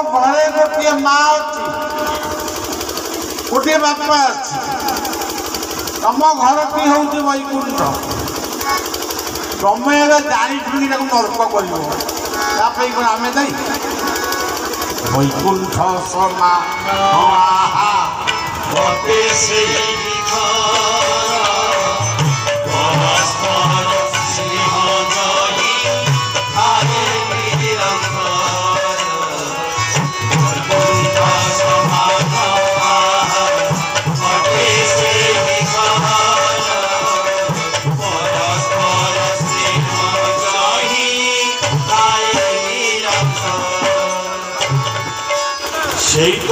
घरे गोटे माँ अच्छी गोटे बापा अच्छी तुम घर टी हूँ वैकुंठ तुम जानी नर्क कर आम नहीं वैकुंठ समा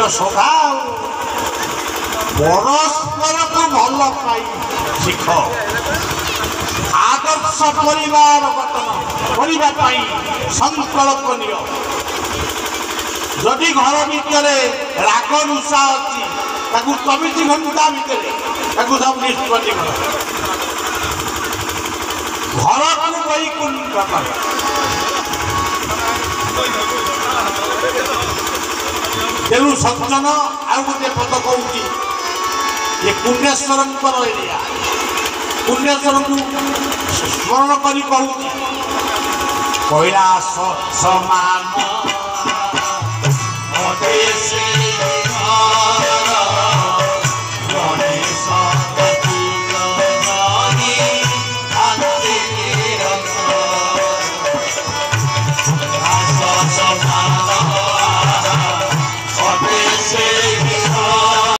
स्वभाव परस्पर को भल पाई शिख आदर्श परिवार गठन करने संकल्प निय जदि घर भितर राग रुषा अच्छी 24 घंटा भितर सब निष्पत्ति घर को वैकुंठ तेणु सज्जन आउ गोटे पद कहूँ ये पुण्येश्वर एरिया पुण्येश्वर को स्मरण कर कहूँ कैलाश समान